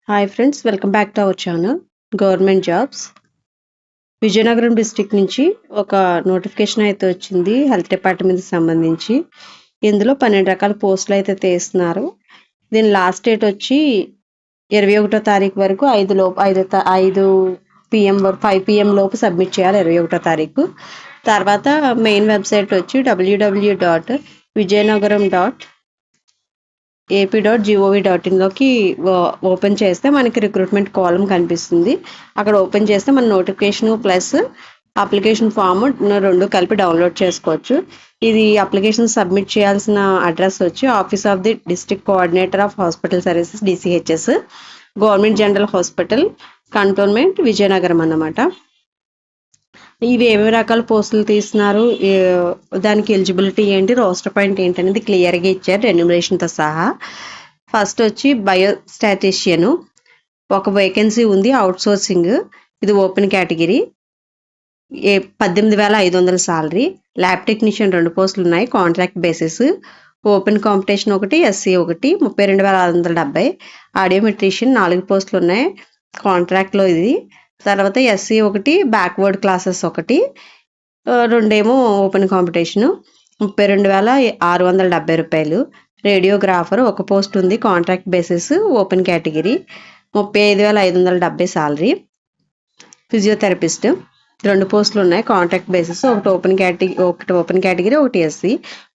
Hi friends, welcome back to our channel government jobs. Vizianagaram district నుంచి ఒక notification అయితే వచ్చింది హెల్త్ డిపార్ట్మెంట్కి సంబంధించి. ఇందులో 12 రకాల పోస్టులు అయితే తీస్తున్నారు. దీని లాస్ట్ డేట్ వచ్చి 21వ తారీఖు వరకు 5 PM వరకు 5 PM లోపు సబ్మిట్ చేయాలి. 21వ తారీఖు తర్వాత మెయిన్ వెబ్సైట్ వచ్చి www.vijayanagaram.ap.gov.in లోకి ఓపెన్ చేస్తే మనకి రిక్రూట్మెంట్ కాలమ్ కనిపిస్తుంది. అక్కడ ఓపెన్ చేస్తే మన నోటిఫికేషన్ ప్లస్ అప్లికేషన్ ఫామ్ రెండు కలిపి డౌన్లోడ్ చేసుకోవచ్చు. ఇది అప్లికేషన్ సబ్మిట్ చేయాల్సిన అడ్రస్ వచ్చి office of the district coordinator of hospital services DCHS, government general hospital, cantonment, Vizianagaram అన్నమాట. ఇవి ఏమేమి రకాల పోస్టులు తీస్తున్నారు, దానికి ఎలిజిబిలిటీ ఏంటి, రోస్టర్ పాయింట్ ఏంటి అనేది క్లియర్గా ఇచ్చారు రెన్యూమరేషన్తో సహా. ఫస్ట్ వచ్చి బయోస్టాటిషియన్ ఒక వేకెన్సీ ఉంది, అవుట్సోర్సింగ్. ఇది open category, 18,500 salary. Lab technician 2 పోస్టులు ఉన్నాయి, కాంట్రాక్ట్ బేసిస్. ఓపెన్ కాంపిటీషన్ ఒకటి, SC ఒకటి, 32,670. ఆడియోమెట్రీషియన్ 4 పోస్టులు ఉన్నాయి, కాంట్రాక్ట్లో ఇది. తర్వాత SC ఒకటి, బ్యాక్వర్డ్ క్లాసెస్ ఒకటి, రెండేమో ఓపెన్ కాంపిటీషను, 32,670 రూపాయలు. రేడియోగ్రాఫర్ ఒక పోస్ట్ ఉంది, contract basis, open category, 35,570 salary. Physiotherapist 2 పోస్టులు ఉన్నాయి, కాంట్రాక్ట్ బేసిస్, ఒకటి ఓపెన్ కేటగిరీ, ఒకటి SC,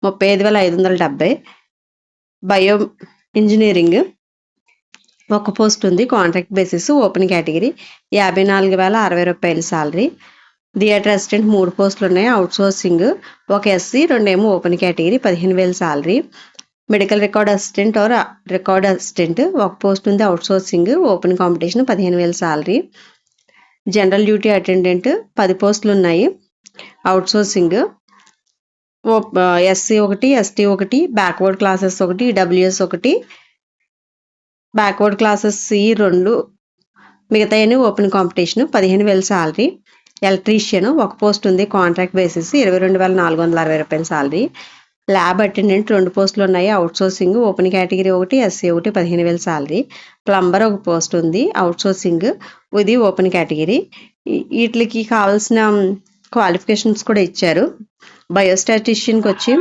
35,570. బయో ఇంజనీరింగ్ ఒక పోస్ట్ ఉంది, కాంట్రాక్ట్ బేసిస్, ఓపెన్ కేటగిరీ, 54,060 రూపాయలు సాలరీ. థియేటర్ అసిస్టెంట్ 3 పోస్టులు ఉన్నాయి, అవుట్సోర్సింగ్, ఒక SC, 2 open category, 15,000 salary. Medical record assistant are record assistant ఒక పోస్ట్ ఉంది, outsourcing, open competition, 15,000 salary. General duty attendant 10 పోస్టులు ఉన్నాయి, అవుట్సోర్సింగ్, SC ఒకటి, ST ఒకటి, బ్యాక్వర్డ్ క్లాసెస్ ఒకటి, WS ఒకటి, బ్యాక్వర్డ్ క్లాసెస్ C 2, మిగతా ఓపెన్ కాంపిటీషన్, 15,000 సాలరీ. ఎలక్ట్రీషియన్ ఒక పోస్ట్ ఉంది, కాంట్రాక్ట్ బేసిస్, 22,460 రూపాయలు సాలరీ. ల్యాబ్ అటెండెంట్ 2 పోస్టులు ఉన్నాయి, అవుట్సోర్సింగ్, ఓపెన్ కేటగిరీ ఒకటి, SC ఒకటి, 15,000 సాలరీ. ప్లంబర్ ఒక పోస్ట్ ఉంది, అవుట్సోర్సింగ్, ఇది ఓపెన్ కేటగిరీ. వీటికి కావాల్సిన క్వాలిఫికేషన్స్ కూడా ఇచ్చారు. బయోస్టాటిషియన్కి వచ్చి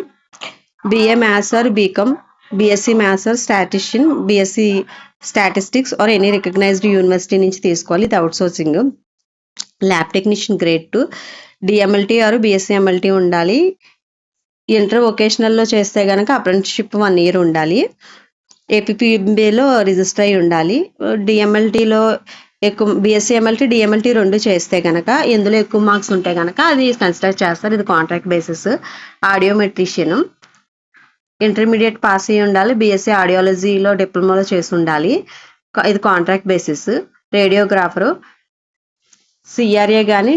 BA maths or BCom, BSc maths or statistician, BSc statistics or any recognized university నుంచి తీసుకోవాలి, ఇది outsourcing. Lab technician grade 2, DMLT or BSc MLT ఉండాలి. ఇంటర్ వొకేషనల్లో చేస్తే కనుక అప్రెంటిస్షిప్ 1 year ఉండాలి. APPMBలో రిజిస్టర్ అయి ఉండాలి. DMLTలో ఎక్కువ BSc MLT DMLT 2 చేస్తే కనుక ఇందులో ఎక్కువ మార్క్స్ ఉంటే కనుక అది కన్సిడర్ చేస్తారు. ఇది contract basis. Audiometrician intermediate pass అయ్యి ఉండాలి, BSc ఆడియాలజీలో డిప్లొమాలో చేసి ఉండాలి, ఇది కాంట్రాక్ట్ బేసిస్. రేడియోగ్రాఫరు CRA కానీ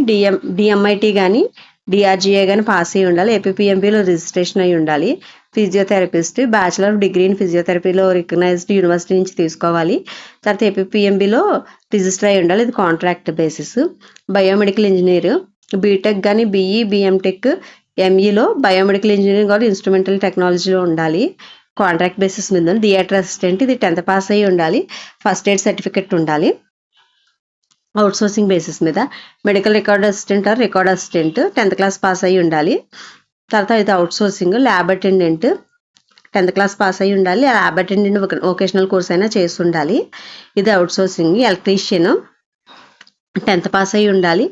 DMIT కానీ DRGA కానీ పాస్ అయ్యి ఉండాలి, APPMBలో రిజిస్ట్రేషన్ అయి ఉండాలి. Physiotherapist bachelor of degree in ఫిజియోథెరపీలో రికగ్నైజ్డ్ యూనివర్సిటీ నుంచి తీసుకోవాలి. తర్వాత APPMBలో రిజిస్టర్ అయి ఉండాలి, ఇది contract basis. Biomedical engineer B Tech కానీ BE BMTech MEలో బయోమెడికల్ ఇంజనీరింగ్ ఆర్ ఇన్స్ట్రుమెంటల్ టెక్నాలజీలో ఉండాలి, కాంట్రాక్ట్ బేసిస్ మీద. థియేటర్ అసిస్టెంట్ ఇది 10th పాస్ అయ్యి ఉండాలి, ఫస్ట్ ఎయిడ్ సర్టిఫికెట్ ఉండాలి, అవుట్సోర్సింగ్ బేసిస్ మీద. Medical record assistant are record assistant 10th class pass అయ్యి ఉండాలి. తర్వాత ఇది outsourcing. Lab attendant 10th class pass అయ్యి ఉండాలి, ల్యాబ్ అటెండెంట్ వొకేషనల్ కోర్స్ అయినా చేసి ఉండాలి, ఇది అవుట్సోర్సింగ్. ఎలక్ట్రీషియన్ 10th పాస్ అయ్యి ఉండాలి,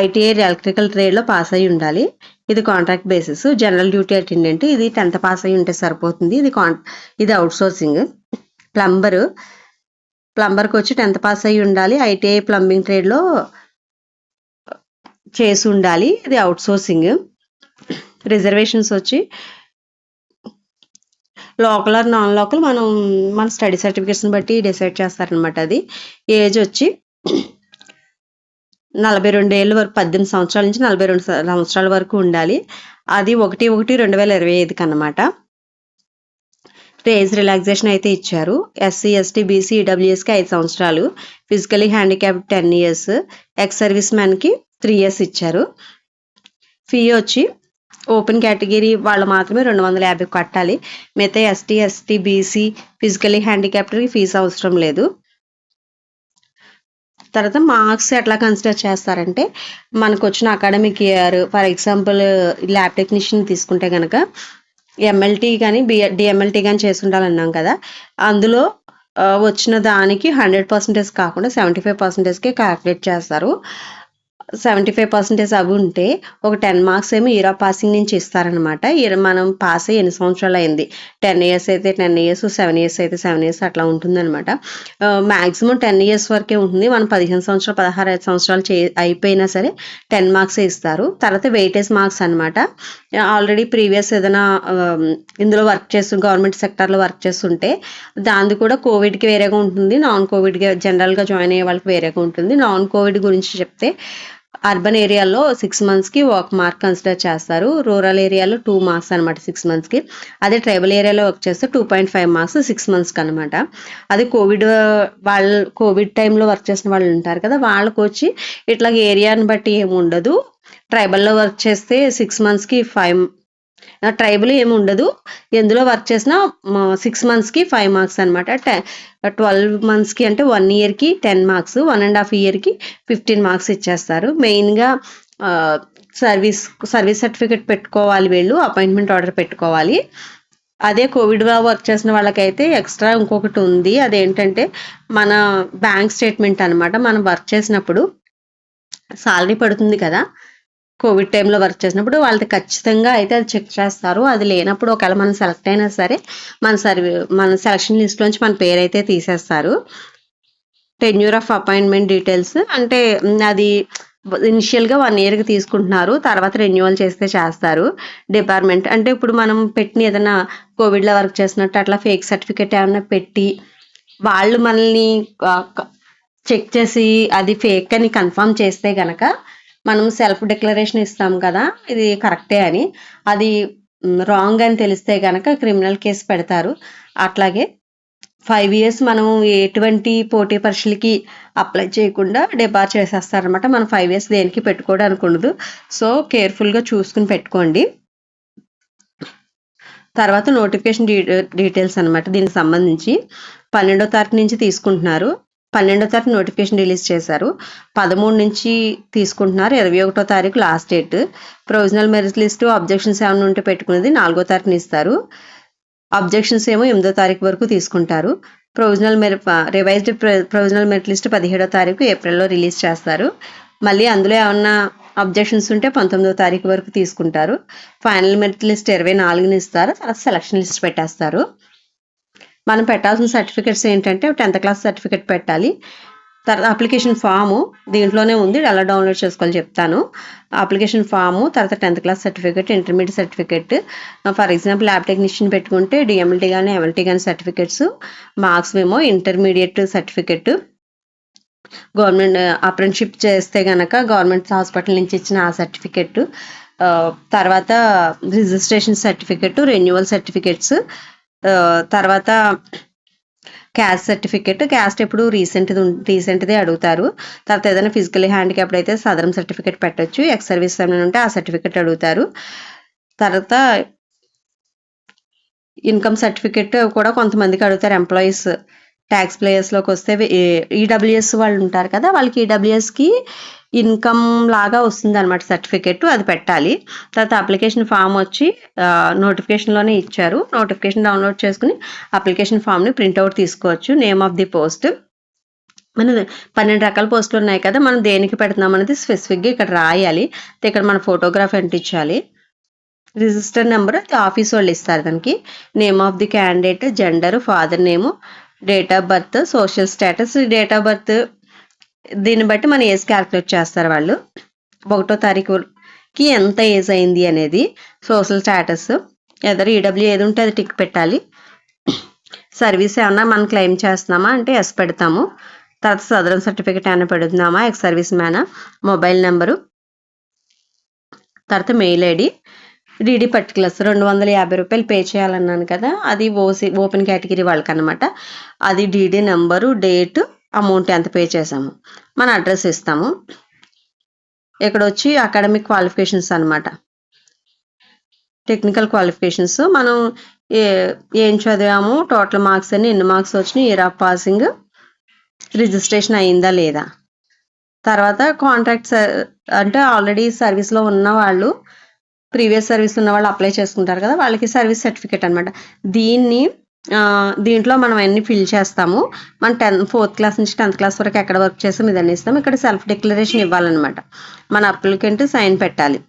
ITI ఎలక్ట్రికల్ ట్రేడ్లో పాస్ అయ్యి ఉండాలి, ఇది contract basis. General duty attendant ఇది 10th పాస్ అయ్యి ఉంటే సరిపోతుంది, ఇది అవుట్సోర్సింగ్. ప్లంబర్కి వచ్చి 10th పాస్ అయ్యి ఉండాలి, ITI ప్లంబింగ్ ట్రేడ్లో చేసి ఉండాలి, ఇది అవుట్సోర్సింగ్. రిజర్వేషన్స్ వచ్చి లోకల్ ఆర్ నాన్ లోకల్ మన స్టడీ సర్టిఫికేట్స్ని బట్టి డిసైడ్ చేస్తారనమాట. అది ఏజ్ వచ్చి 42 ఏళ్ళ వరకు, 18 సంవత్సరాల నుంచి 42 సంవత్సరాల వరకు ఉండాలి, అది 1/1/2025 అన్నమాట. ఏజ్ రిలాక్సేషన్ అయితే ఇచ్చారు. SC ST BC EWSకి 5 సంవత్సరాలు, physically handicapped 10 years, ex service మ్యాన్కి 3 years ఇచ్చారు. ఫీ వచ్చి ఓపెన్ కేటగిరీ వాళ్ళు మాత్రమే 250 కట్టాలి, మిగతా ST ST BC ఫిజికలీ హ్యాండిక్యాప్డ్కి ఫీజు అవసరం లేదు. తర్వాత మార్క్స్ ఎట్లా కన్సిడర్ చేస్తారంటే మనకు వచ్చిన academic year, for example lab technician తీసుకుంటే కనుక ఎంఎల్టీ కానీ డిఎంఎల్టీ కానీ చేసి ఉండాలన్నాం కదా, అందులో వచ్చిన దానికి 100% కాకుండా 75%కే క్యాల్కులేట్ చేస్తారు. 75% అవి ఉంటే ఒక 10 మార్క్స్ ఏమో ఇయర్ ఆఫ్ పాసింగ్ నుంచి ఇస్తారనమాట. మనం పాస్ అయ్యి ఎన్ని సంవత్సరాలు అయింది, 10 ఇయర్స్ అయితే 10 ఇయర్స్, 7 ఇయర్స్ అయితే 7 ఇయర్స్ అట్లా ఉంటుందన్నమాట. మ్యాక్సిమం 10 ఇయర్స్ వరకే ఉంటుంది. మనం 15 సంవత్సరాలు 16 సంవత్సరాలు అయిపోయినా సరే 10 మార్క్సే ఇస్తారు. తర్వాత వెయిటేజ్ మార్క్స్ అనమాట. ఆల్రెడీ ప్రీవియస్ ఏదైనా ఇందులో వర్క్ చేస్తూ గవర్నమెంట్ సెక్టార్లో వర్క్ చేస్తుంటే దాన్ని కూడా కోవిడ్కి వేరేగా ఉంటుంది, నాన్ కోవిడ్గా జనరల్గా జాయిన్ అయ్యే వాళ్ళకి వేరేగా ఉంటుంది. నాన్ కోవిడ్ గురించి చెప్తే అర్బన్ ఏరియాలో 6 మంత్స్కి 1 మార్క్ కన్సిడర్ చేస్తారు, రూరల్ ఏరియాలో 2 మార్క్స్ అనమాట 6 మంత్స్కి. అదే ట్రైబల్ ఏరియాలో వర్క్ చేస్తే 2.5 మార్క్స్ 6 మంత్స్కి అనమాట. అది కోవిడ్ టైంలో వర్క్ చేసిన వాళ్ళు ఉంటారు కదా, వాళ్ళకు వచ్చి ఇట్లా ఏరియాని బట్టి ఏమి ఉండదు. ట్రైబల్లో వర్క్ చేస్తే 6 మంత్స్కి 5, ట్రైబల్ ఏమి ఉండదు, ఎందులో వర్క్ చేసినా 6 మంత్స్కి 5 మార్క్స్ అనమాట. 12 మంత్స్కి అంటే 1 ఇయర్కి 10 మార్క్స్, 1.5 ఇయర్కి 15 మార్క్స్ ఇచ్చేస్తారు. మెయిన్గా సర్వీస్ సర్టిఫికెట్ పెట్టుకోవాలి వీళ్ళు, అపాయింట్మెంట్ ఆర్డర్ పెట్టుకోవాలి. అదే కోవిడ్గా వర్క్ చేసిన వాళ్ళకైతే ఎక్స్ట్రా ఇంకొకటి ఉంది, అదేంటంటే మన బ్యాంక్ స్టేట్మెంట్ అనమాట. మనం వర్క్ చేసినప్పుడు సాలరీ పడుతుంది కదా, కోవిడ్ టైంలో వర్క్ చేసినప్పుడు వాళ్ళకి ఖచ్చితంగా అయితే అది చెక్ చేస్తారు. అది లేనప్పుడు ఒకవేళ మనం సెలెక్ట్ అయినా సరే మన సెలక్షన్ లిస్ట్లోంచి మన పేరు అయితే తీసేస్తారు. టెన్యూర్ ఆఫ్ అపాయింట్మెంట్ డీటెయిల్స్ అంటే అది ఇనిషియల్గా 1 ఇయర్కి తీసుకుంటున్నారు, తర్వాత రెన్యువల్ చేస్తే చేస్తారు. డిపార్ట్మెంట్ అంటే ఇప్పుడు మనం పెట్టిన ఏదైనా కోవిడ్లో వర్క్ చేసినట్టు అట్లా ఫేక్ సర్టిఫికేట్ ఏమైనా పెట్టి వాళ్ళు మనల్ని చెక్ చేసి అది ఫేక్ అని కన్ఫర్మ్ చేస్తే గనక మనం సెల్ఫ్ డిక్లరేషన్ ఇస్తాం కదా ఇది కరెక్టే అని, అది రాంగ్ అని తెలిస్తే కనుక క్రిమినల్ కేసు పెడతారు. అట్లాగే 5 ఇయర్స్ మనం ఎటువంటి పోటీ పరీక్షలకి అప్లై చేయకుండా డిబార్ చేసేస్తారనమాట. మనం 5 ఇయర్స్ దేనికి పెట్టుకోవడానికి ఉండదు. సో కేర్ఫుల్గా చూసుకుని పెట్టుకోండి. తర్వాత నోటిఫికేషన్ డీటెయిల్స్ అనమాట. దీనికి సంబంధించి 12వ తారీఖు నుంచి తీసుకుంటున్నారు. 12వ తారీఖు నోటిఫికేషన్ రిలీజ్ చేశారు. 13 నుంచి తీసుకుంటున్నారు. 21వ తారీఖు last date. Provisional merit list objections ఏమైనా ఉంటే పెట్టుకునేది 4వ తారీఖున ఇస్తారు. అబ్జెక్షన్స్ ఏమో 8వ తారీఖు వరకు తీసుకుంటారు. రివైజ్డ్ ప్రొవిజనల్ మెరిట్ లిస్ట్ 17వ తారీఖు ఏప్రిల్లో రిలీజ్ చేస్తారు. మళ్ళీ అందులో ఏమన్నా అబ్జెక్షన్స్ ఉంటే 19వ తారీఖు వరకు తీసుకుంటారు. ఫైనల్ మెరిట్ లిస్ట్ 24ని ఇస్తారు. తర్వాత సెలక్షన్ లిస్ట్ పెట్టేస్తారు. మనం పెట్టాల్సిన సర్టిఫికెట్స్ ఏంటంటే 10th క్లాస్ సర్టిఫికెట్ పెట్టాలి. తర్వాత అప్లికేషన్ ఫాము దీంట్లోనే ఉంది, ఎలా డౌన్లోడ్ చేసుకోవాలో చెప్తాను. అప్లికేషన్ ఫాము, తర్వాత 10th class certificate, intermediate certificate, for example lab technician పెట్టుకుంటే డిఎంఎల్టీ కానీ ఎంఎల్టీ కానీ సర్టిఫికెట్స్, మార్క్స్ ఏమో ఇంటర్మీడియట్ సర్టిఫికెట్, గవర్నమెంట్ అప్రెంటిషిప్ చేస్తే కనుక గవర్నమెంట్ హాస్పిటల్ నుంచి ఇచ్చిన ఆ సర్టిఫికెట్, తర్వాత రిజిస్ట్రేషన్ సర్టిఫికెట్, రెన్యువల్ సర్టిఫికెట్స్, తర్వాత క్యాస్ట్ సర్టిఫికెట్. క్యాస్ట్ ఎప్పుడు రీసెంట్దే అడుగుతారు. తర్వాత ఏదైనా ఫిజికల్ హ్యాండిక్యాప్డ్ అయితే సదరం సర్టిఫికెట్ పెట్టచ్చు. ఎక్స్ సర్వీస్ ఏమైనా ఉంటే ఆ సర్టిఫికెట్ అడుగుతారు. తర్వాత ఇన్కమ్ సర్టిఫికెట్ కూడా కొంతమందికి అడుగుతారు. ఎంప్లాయీస్ ట్యాక్స్ ప్లేయర్స్లోకి వస్తే ఈడబ్ల్యూఎస్ వాళ్ళు ఉంటారు కదా, వాళ్ళకి ఈడబ్ల్యూఎస్కి ఇన్కమ్ లాగా వస్తుంది అనమాట సర్టిఫికెట్, అది పెట్టాలి. తర్వాత అప్లికేషన్ ఫామ్ వచ్చి నోటిఫికేషన్లోనే ఇచ్చారు. నోటిఫికేషన్ డౌన్లోడ్ చేసుకుని అప్లికేషన్ ఫామ్ని ప్రింట్అవుట్ తీసుకోవచ్చు. నేమ్ ఆఫ్ ది పోస్ట్, మన 12 రకాల పోస్టులు ఉన్నాయి కదా, మనం దేనికి పెడుతున్నాం అనేది స్పెసిఫిక్గా ఇక్కడ రాయాలి. ఇక్కడ మన ఫోటోగ్రాఫ్ అంటించాలి. రిజిస్టర్ నెంబర్ ఆఫీస్ వాళ్ళు ఇస్తారు దానికి. Name of the candidate, gender, father name, date of birth, social status. Date of birth దీన్ని బట్టి మన ఏజ్ క్యాల్కులేట్ చేస్తారు వాళ్ళు. 1వ తారీఖుకి ఎంత ఏజ్ అయింది అనేది. సోషల్ స్టేటస్ ఎదరు ఈడబ్ల్యూ ఏది ఉంటే అది టిక్ పెట్టాలి. సర్వీస్ ఏమన్నా మనం క్లెయిమ్ చేస్తున్నామా అంటే ఎస్ పెడతాము. తర్వాత సదరం సర్టిఫికేట్ ఏమైనా పెడుతున్నామా, ఎక్స్ సర్వీస్ మ్యానా, మొబైల్ నెంబరు, తర్వాత మెయిల్ ఐడి, డీడీ పర్టికులర్స్ 250 రూపాయలు పే చేయాలన్నాను కదా, అది ఓపెన్ కేటగిరీ వాళ్ళకి అనమాట. అది డీడీ నెంబరు, డేట్, అమౌంట్ ఎంత పే చేసాము, మన అడ్రస్ ఇస్తాము. ఇక్కడ వచ్చి అకాడమిక్ క్వాలిఫికేషన్స్ అనమాట, టెక్నికల్ క్వాలిఫికేషన్స్. మనం ఏం చదివాము, టోటల్ మార్క్స్ అని, ఎన్ని మార్క్స్ వచ్చినాయి, ఇయర్ ఆఫ్ పాసింగ్, రిజిస్ట్రేషన్ అయిందా లేదా, తర్వాత కాంట్రాక్ట్ అంటే ఆల్రెడీ సర్వీస్లో ఉన్న వాళ్ళు, ప్రీవియస్ సర్వీస్ ఉన్న వాళ్ళు అప్లై చేసుకుంటారు కదా, వాళ్ళకి సర్వీస్ సర్టిఫికేట్ అనమాట. దీంట్లో మనం అన్ని ఫిల్ చేస్తాము. మన 4th క్లాస్ నుంచి 10th క్లాస్ వరకు ఎక్కడ వర్క్ చేస్తాం ఇదన్నీ ఇస్తాం. ఇక్కడ సెల్ఫ్ డిక్లరేషన్ ఇవ్వాలన్నమాట. మన అప్లికెంట్ సైన్ పెట్టాలి.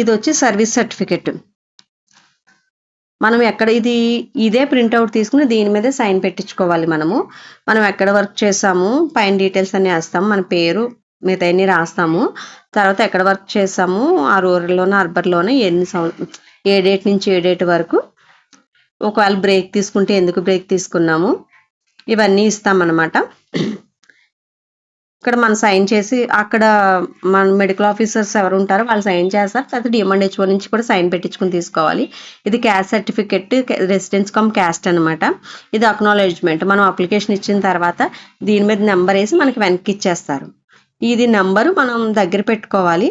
ఇది వచ్చి సర్వీస్ సర్టిఫికేట్. మనం ఇదే ప్రింట్అవుట్ తీసుకుని దీని మీదే సైన్ పెట్టించుకోవాలి. మనం ఎక్కడ వర్క్ చేసాము, పైన డీటెయిల్స్ అన్ని వేస్తాము, మన పేరు మిగతా అన్ని రాస్తాము. తర్వాత ఎక్కడ వర్క్ చేసాము, ఆ రూరల్లోనే అర్బన్లోనే ఏ డేట్ నుంచి ఏ డేట్ వరకు, ఒకవేళ బ్రేక్ తీసుకుంటే ఎందుకు బ్రేక్ తీసుకున్నాము, ఇవన్నీ ఇస్తామన్నమాట. ఇక్కడ మనం సైన్ చేసి అక్కడ మన మెడికల్ ఆఫీసర్స్ ఎవరు ఉంటారో వాళ్ళు సైన్ చేస్తారు. తర్వాత డిఎంఎండ్హెచ్ఓ నుంచి కూడా సైన్ పెట్టించుకుని తీసుకోవాలి. ఇది caste certificate, residence come caste అనమాట. ఇది అక్నాలెడ్జ్మెంట్. మనం అప్లికేషన్ ఇచ్చిన తర్వాత దీని మీద నెంబర్ వేసి మనకి వెనక్కి ఇచ్చేస్తారు. ఇది నెంబరు మనం దగ్గర పెట్టుకోవాలి.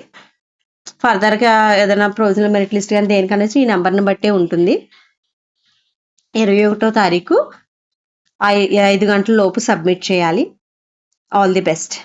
ఫర్దర్గా ఏదైనా ప్రొవిజనల్ మెరిట్ లిస్ట్ కానీ దేనికనేసి ఈ నెంబర్ని బట్టే ఉంటుంది. 21వ తారీఖు 5 గంటల లోపు సబ్మిట్ చేయాలి. All the best.